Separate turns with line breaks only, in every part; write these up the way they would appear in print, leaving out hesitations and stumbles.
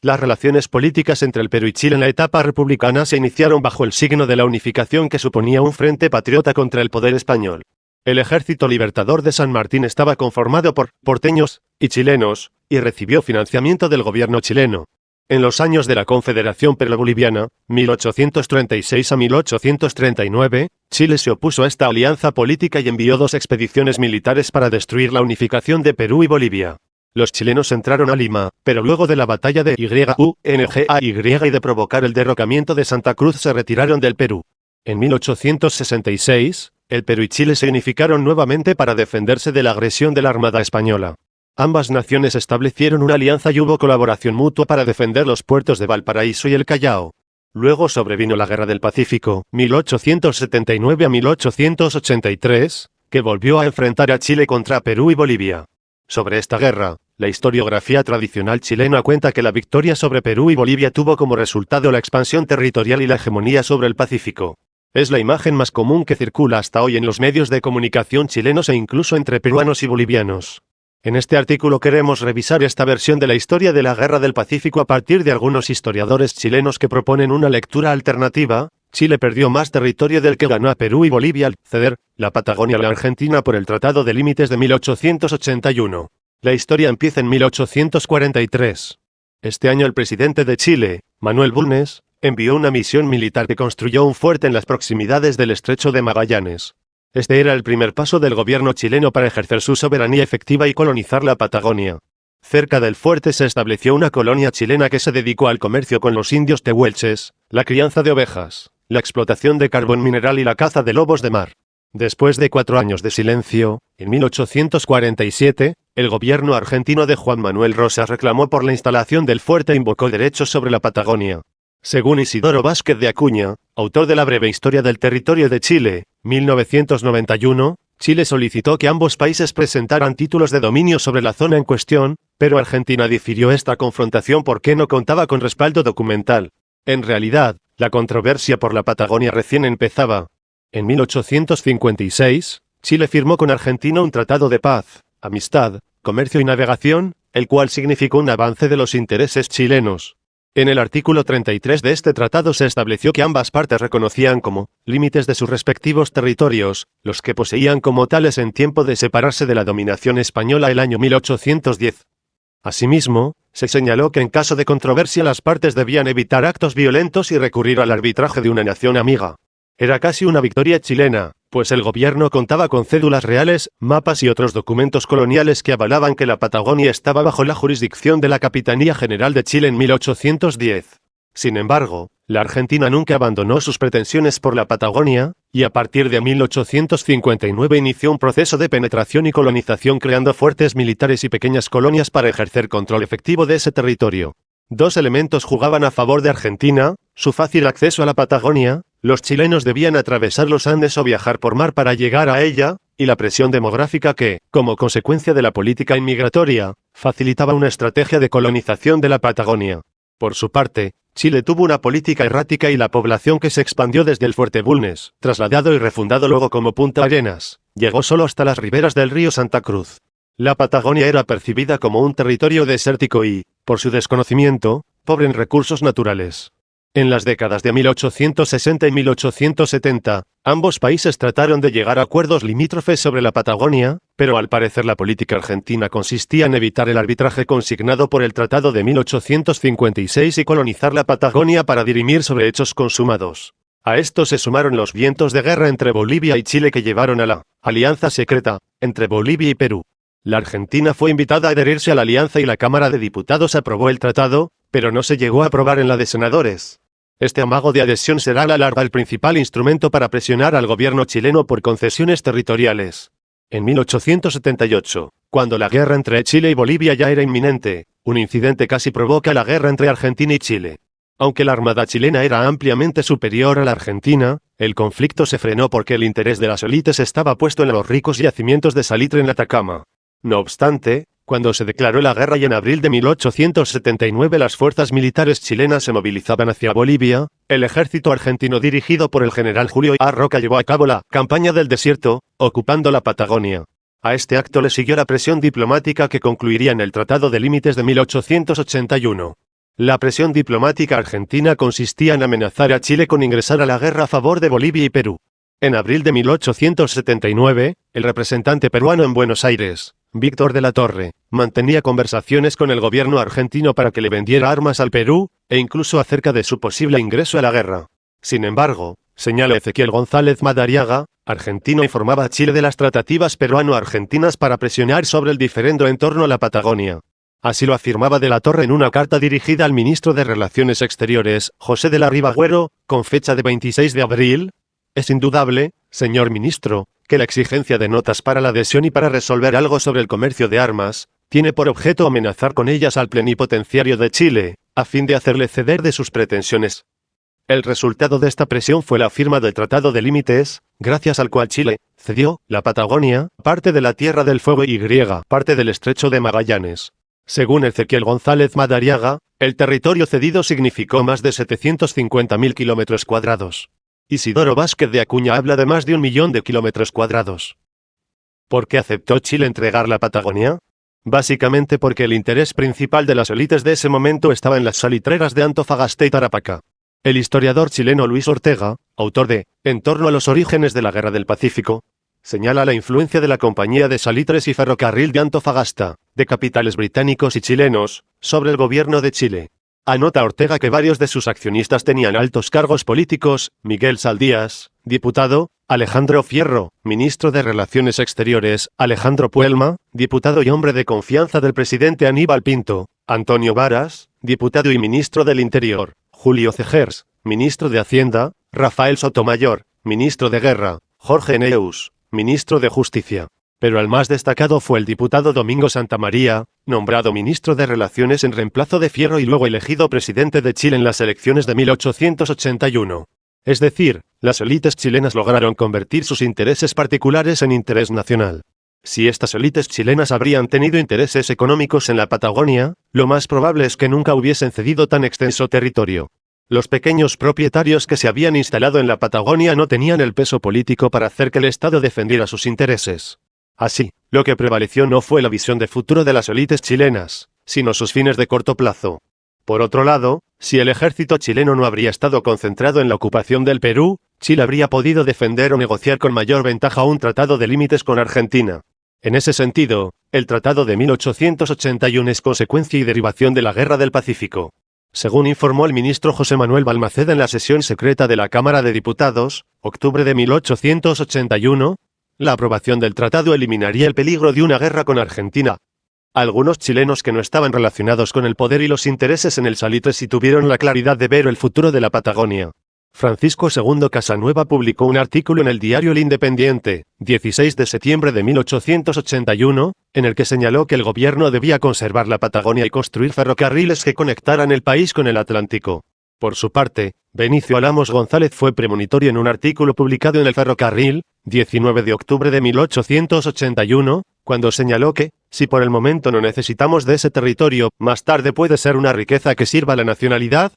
Las relaciones políticas entre el Perú y Chile en la etapa republicana se iniciaron bajo el signo de la unificación que suponía un frente patriota contra el poder español. El Ejército Libertador de San Martín estaba conformado por porteños y chilenos, y recibió financiamiento del gobierno chileno. En los años de la Confederación Perú-Boliviana, 1836 a 1839, Chile se opuso a esta alianza política y envió 2 expediciones militares para destruir la unificación de Perú y Bolivia. Los chilenos entraron a Lima, pero luego de la batalla de Yungay y de provocar el derrocamiento de Santa Cruz se retiraron del Perú. En 1866, el Perú y Chile se unificaron nuevamente para defenderse de la agresión de la Armada Española. Ambas naciones establecieron una alianza y hubo colaboración mutua para defender los puertos de Valparaíso y el Callao. Luego sobrevino la Guerra del Pacífico, 1879 a 1883, que volvió a enfrentar a Chile contra Perú y Bolivia. Sobre esta guerra, la historiografía tradicional chilena cuenta que la victoria sobre Perú y Bolivia tuvo como resultado la expansión territorial y la hegemonía sobre el Pacífico. Es la imagen más común que circula hasta hoy en los medios de comunicación chilenos e incluso entre peruanos y bolivianos. En este artículo queremos revisar esta versión de la historia de la Guerra del Pacífico a partir de algunos historiadores chilenos que proponen una lectura alternativa. Chile perdió más territorio del que ganó a Perú y Bolivia al ceder la Patagonia a la Argentina por el Tratado de Límites de 1881. La historia empieza en 1843. Este año el presidente de Chile, Manuel Bulnes, envió una misión militar que construyó un fuerte en las proximidades del Estrecho de Magallanes. Este era el primer paso del gobierno chileno para ejercer su soberanía efectiva y colonizar la Patagonia. Cerca del fuerte se estableció una colonia chilena que se dedicó al comercio con los indios tehuelches, la crianza de ovejas, la explotación de carbón mineral y la caza de lobos de mar. Después de 4 años de silencio, en 1847, el gobierno argentino de Juan Manuel Rosas reclamó por la instalación del fuerte e invocó derechos sobre la Patagonia. Según Isidoro Vázquez de Acuña, autor de la breve historia del territorio de Chile, 1991, Chile solicitó que ambos países presentaran títulos de dominio sobre la zona en cuestión, pero Argentina difirió esta confrontación porque no contaba con respaldo documental. En realidad, la controversia por la Patagonia recién empezaba. En 1856, Chile firmó con Argentina un tratado de paz, amistad, comercio y navegación, el cual significó un avance de los intereses chilenos. En el artículo 33 de este tratado se estableció que ambas partes reconocían como límites de sus respectivos territorios, los que poseían como tales en tiempo de separarse de la dominación española el año 1810. Asimismo, se señaló que en caso de controversia las partes debían evitar actos violentos y recurrir al arbitraje de una nación amiga. Era casi una victoria chilena, pues el gobierno contaba con cédulas reales, mapas y otros documentos coloniales que avalaban que la Patagonia estaba bajo la jurisdicción de la Capitanía General de Chile en 1810. Sin embargo, la Argentina nunca abandonó sus pretensiones por la Patagonia, y a partir de 1859 inició un proceso de penetración y colonización creando fuertes militares y pequeñas colonias para ejercer control efectivo de ese territorio. 2 elementos jugaban a favor de Argentina: su fácil acceso a la Patagonia, los chilenos debían atravesar los Andes o viajar por mar para llegar a ella, y la presión demográfica que, como consecuencia de la política inmigratoria, facilitaba una estrategia de colonización de la Patagonia. Por su parte, Chile tuvo una política errática y la población que se expandió desde el Fuerte Bulnes, trasladado y refundado luego como Punta Arenas, llegó solo hasta las riberas del río Santa Cruz. La Patagonia era percibida como un territorio desértico y, por su desconocimiento, pobre en recursos naturales. En las décadas de 1860 y 1870, ambos países trataron de llegar a acuerdos limítrofes sobre la Patagonia, pero al parecer la política argentina consistía en evitar el arbitraje consignado por el Tratado de 1856 y colonizar la Patagonia para dirimir sobre hechos consumados. A esto se sumaron los vientos de guerra entre Bolivia y Chile que llevaron a la alianza secreta entre Bolivia y Perú. La Argentina fue invitada a adherirse a la alianza y la Cámara de Diputados aprobó el tratado, pero no se llegó a aprobar en la de senadores. Este amago de adhesión será a la larga el principal instrumento para presionar al gobierno chileno por concesiones territoriales. En 1878, cuando la guerra entre Chile y Bolivia ya era inminente, un incidente casi provoca la guerra entre Argentina y Chile. Aunque la armada chilena era ampliamente superior a la argentina, el conflicto se frenó porque el interés de las élites estaba puesto en los ricos yacimientos de salitre en Atacama. No obstante, cuando se declaró la guerra y en abril de 1879 las fuerzas militares chilenas se movilizaban hacia Bolivia, el ejército argentino dirigido por el general Julio A. Roca llevó a cabo la campaña del desierto, ocupando la Patagonia. A este acto le siguió la presión diplomática que concluiría en el Tratado de Límites de 1881. La presión diplomática argentina consistía en amenazar a Chile con ingresar a la guerra a favor de Bolivia y Perú. En abril de 1879, el representante peruano en Buenos Aires, Víctor de la Torre, mantenía conversaciones con el gobierno argentino para que le vendiera armas al Perú, e incluso acerca de su posible ingreso a la guerra. Sin embargo, señala Ezequiel González Madariaga, argentino informaba a Chile de las tratativas peruano-argentinas para presionar sobre el diferendo en torno a la Patagonia. Así lo afirmaba de la Torre en una carta dirigida al ministro de Relaciones Exteriores, José de la Riva Agüero, con fecha de 26 de abril. Es indudable, señor ministro, que la exigencia de notas para la adhesión y para resolver algo sobre el comercio de armas, tiene por objeto amenazar con ellas al plenipotenciario de Chile, a fin de hacerle ceder de sus pretensiones. El resultado de esta presión fue la firma del Tratado de Límites, gracias al cual Chile cedió la Patagonia, parte de la Tierra del Fuego y parte del Estrecho de Magallanes. Según Ezequiel González Madariaga, el territorio cedido significó más de 750.000 kilómetros cuadrados. Isidoro Vázquez de Acuña habla de más de 1 millón de kilómetros cuadrados. ¿Por qué aceptó Chile entregar la Patagonia? Básicamente porque el interés principal de las élites de ese momento estaba en las salitreras de Antofagasta y Tarapacá. El historiador chileno Luis Ortega, autor de En torno a los orígenes de la Guerra del Pacífico, señala la influencia de la Compañía de Salitres y Ferrocarril de Antofagasta, de capitales británicos y chilenos, sobre el gobierno de Chile. Anota Ortega que varios de sus accionistas tenían altos cargos políticos: Miguel Saldías, diputado; Alejandro Fierro, ministro de Relaciones Exteriores; Alejandro Puelma, diputado y hombre de confianza del presidente Aníbal Pinto; Antonio Varas, diputado y ministro del Interior; Julio Cegers, ministro de Hacienda; Rafael Sotomayor, ministro de Guerra; Jorge Neus, ministro de Justicia. Pero el más destacado fue el diputado Domingo Santamaría, nombrado ministro de Relaciones en reemplazo de Fierro y luego elegido presidente de Chile en las elecciones de 1881. Es decir, las élites chilenas lograron convertir sus intereses particulares en interés nacional. Si estas élites chilenas habrían tenido intereses económicos en la Patagonia, lo más probable es que nunca hubiesen cedido tan extenso territorio. Los pequeños propietarios que se habían instalado en la Patagonia no tenían el peso político para hacer que el Estado defendiera sus intereses. Así, lo que prevaleció no fue la visión de futuro de las élites chilenas, sino sus fines de corto plazo. Por otro lado, si el ejército chileno no habría estado concentrado en la ocupación del Perú, Chile habría podido defender o negociar con mayor ventaja un tratado de límites con Argentina. En ese sentido, el Tratado de 1881 es consecuencia y derivación de la Guerra del Pacífico. Según informó el ministro José Manuel Balmaceda en la sesión secreta de la Cámara de Diputados, octubre de 1881, la aprobación del tratado eliminaría el peligro de una guerra con Argentina. Algunos chilenos que no estaban relacionados con el poder y los intereses en el salitre sí tuvieron la claridad de ver el futuro de la Patagonia. Francisco II Casanueva publicó un artículo en el diario El Independiente, 16 de septiembre de 1881, en el que señaló que el gobierno debía conservar la Patagonia y construir ferrocarriles que conectaran el país con el Atlántico. Por su parte, Benicio Álamos González fue premonitorio en un artículo publicado en El Ferrocarril, 19 de octubre de 1881, cuando señaló que, si por el momento no necesitamos de ese territorio, más tarde puede ser una riqueza que sirva a la nacionalidad.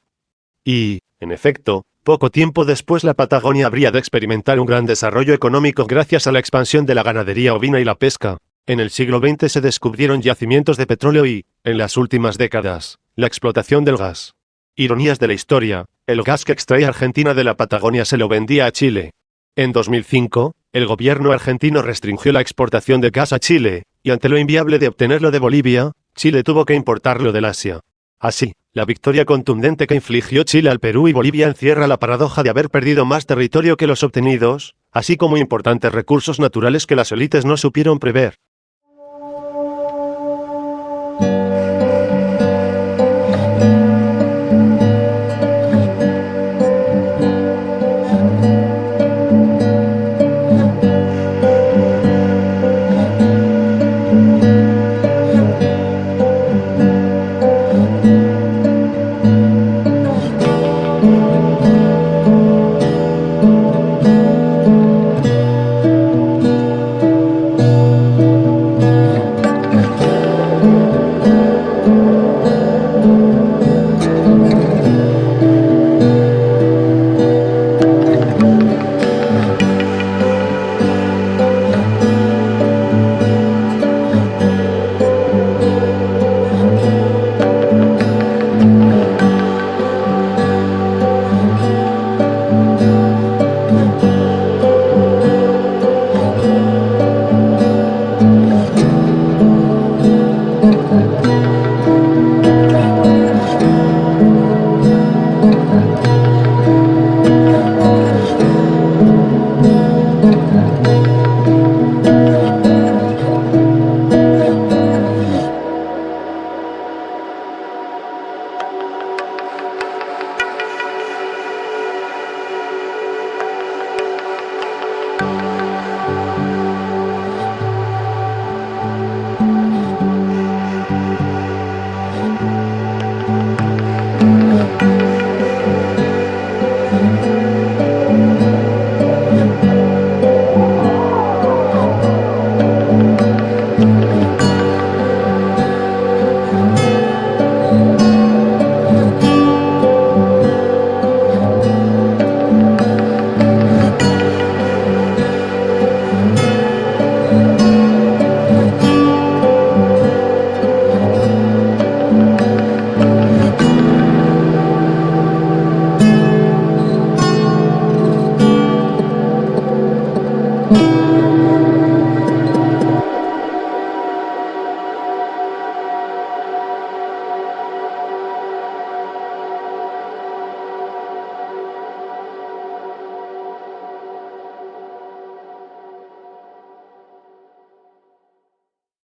Y, en efecto, poco tiempo después la Patagonia habría de experimentar un gran desarrollo económico gracias a la expansión de la ganadería ovina y la pesca. En el siglo XX se descubrieron yacimientos de petróleo y, en las últimas décadas, la explotación del gas. Ironías de la historia, el gas que extrae Argentina de la Patagonia se lo vendía a Chile. En 2005, el gobierno argentino restringió la exportación de gas a Chile, y ante lo inviable de obtenerlo de Bolivia, Chile tuvo que importarlo del Asia. Así, la victoria contundente que infligió Chile al Perú y Bolivia encierra la paradoja de haber perdido más territorio que los obtenidos, así como importantes recursos naturales que las élites no supieron prever.